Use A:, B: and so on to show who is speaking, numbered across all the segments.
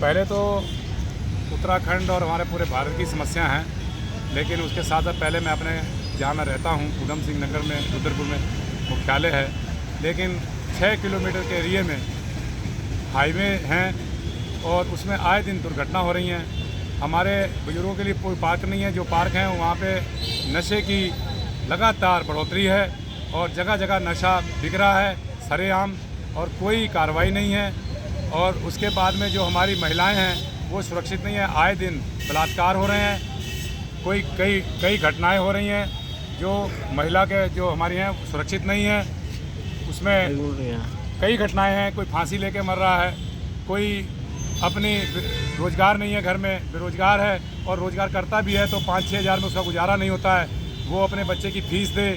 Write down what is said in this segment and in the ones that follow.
A: पहले तो उत्तराखंड और हमारे पूरे भारत की समस्या हैं, लेकिन उसके साथ साथ पहले मैं अपने जहाँ मैं रहता हूँ उधम सिंह नगर में रुद्रपुर में मुख्यालय है, लेकिन 6 किलोमीटर के एरिए में हाईवे हैं और उसमें आए दिन दुर्घटना हो रही हैं। हमारे बुजुर्गों के लिए कोई पार्क नहीं है, जो पार्क हैं वहाँ पे नशे की लगातार बढ़ोतरी है और जगह जगह नशा बिक रहा है सरेआम और कोई कार्रवाई नहीं है। और उसके बाद में जो हमारी महिलाएं हैं वो सुरक्षित नहीं है, आए दिन बलात्कार हो रहे हैं, कई घटनाएं हो रही हैं जो महिला के जो हमारी हैं सुरक्षित नहीं है। उसमें कई घटनाएं हैं, कोई फांसी लेके मर रहा है, कोई अपनी रोज़गार नहीं है, घर में बेरोज़गार है और रोज़गार करता भी है तो 5-6 हज़ार में उसका गुजारा नहीं होता है। वो अपने बच्चे की फीस दे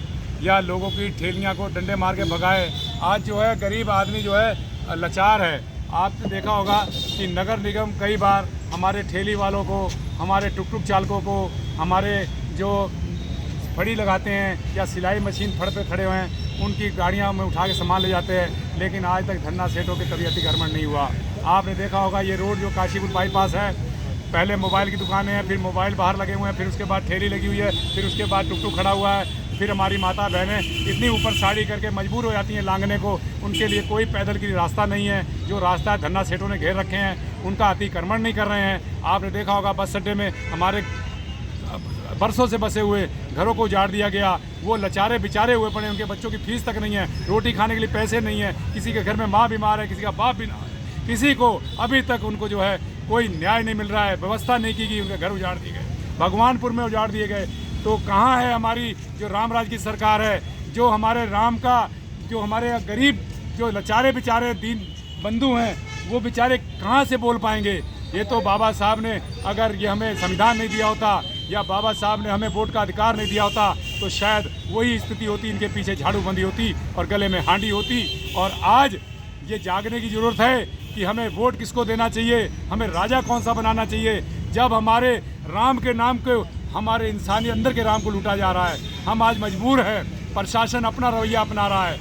A: या लोगों की ठेलियाँ को डंडे मार के भगाए। आज जो है गरीब आदमी जो है लाचार है। आपने देखा होगा कि नगर निगम कई बार हमारे ठेली वालों को, हमारे टुक टुक चालकों को, हमारे जो फड़ी लगाते हैं या सिलाई मशीन फड़ पे खड़े हुए हैं उनकी गाड़ियां में उठा के सामान ले जाते हैं, लेकिन आज तक धन्ना सेठों के कभी अतिक्रमण नहीं हुआ। आपने देखा होगा ये रोड जो काशीपुर बाईपास है, पहले मोबाइल की दुकानें हैं, फिर मोबाइल बाहर लगे हुए हैं, फिर उसके बाद ठेली लगी हुई है, फिर उसके बाद टुक टुक खड़ा हुआ है, फिर हमारी माता बहनें इतनी ऊपर साड़ी करके मजबूर हो जाती हैं लांघने को। उनके लिए कोई पैदल की रास्ता नहीं है, जो रास्ता धन्ना सेठों ने घेर रखे हैं उनका अतिक्रमण नहीं कर रहे हैं। आपने देखा होगा बस अड्डे में हमारे बरसों से बसे हुए घरों को उजाड़ दिया गया, वो लाचारे बेचारे हुए पड़े, उनके बच्चों की फीस तक नहीं है, रोटी खाने के लिए पैसे नहीं है, किसी के घर में माँ बीमार है, किसी का बाप बीमार है, किसी को अभी तक उनको जो है कोई न्याय नहीं मिल रहा है, व्यवस्था नहीं की गई, उनके घर उजाड़ दिए गए, भगवानपुर में उजाड़ दिए गए। तो कहाँ है हमारी जो रामराज की सरकार है, जो हमारे राम का, जो हमारे गरीब जो लाचारे बेचारे दीन बंधु हैं वो बेचारे कहाँ से बोल पाएंगे। ये तो बाबा साहब ने अगर ये हमें संविधान नहीं दिया होता या बाबा साहब ने हमें वोट का अधिकार नहीं दिया होता तो शायद वही स्थिति होती, इनके पीछे झाड़ू बंदी होती और गले में हांडी होती। और आज ये जागने की ज़रूरत है कि हमें वोट किसको देना चाहिए, हमें राजा कौन सा बनाना चाहिए। जब हमारे राम के नाम को, हमारे इंसानी अंदर के राम को लूटा जा रहा है, हम आज मजबूर हैं, प्रशासन अपना रवैया अपना रहा है,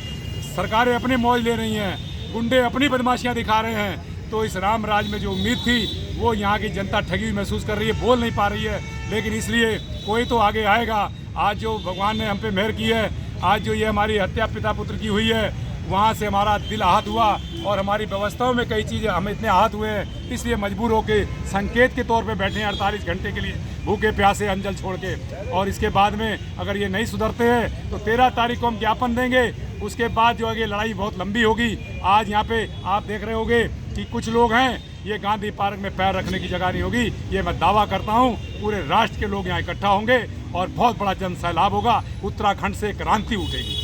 A: सरकारें अपनी मौज ले रही हैं, गुंडे अपनी बदमाशियाँ दिखा रहे हैं। तो इस राम राज में जो उम्मीद थी वो यहाँ की जनता ठगी हुई महसूस कर रही है, बोल नहीं पा रही है, लेकिन इसलिए कोई तो आगे आएगा। आज जो भगवान ने हम पे मेहर की है, आज जो ये हमारी हत्या पिता पुत्र की हुई है, वहाँ से हमारा दिल आहत हुआ और हमारी व्यवस्थाओं में कई चीज़ें हम इतने आहत हुए हैं, इसलिए मजबूर होकर संकेत के तौर पे बैठे हैं 48 घंटे के लिए भूखे प्यासे अंजल छोड़ के। और इसके बाद में अगर ये नहीं सुधरते हैं तो 13 तारीख को हम ज्ञापन देंगे। उसके बाद जो है ये लड़ाई बहुत लंबी होगी। आज यहाँ पे आप देख रहे होंगे कि कुछ लोग हैं, ये गांधी पार्क में पैर रखने की जगह नहीं होगी, ये मैं दावा करता हूँ। पूरे राष्ट्र के लोग यहाँ इकट्ठा होंगे और बहुत बड़ा जन सैलाब होगा, उत्तराखंड से क्रांति उठेगी।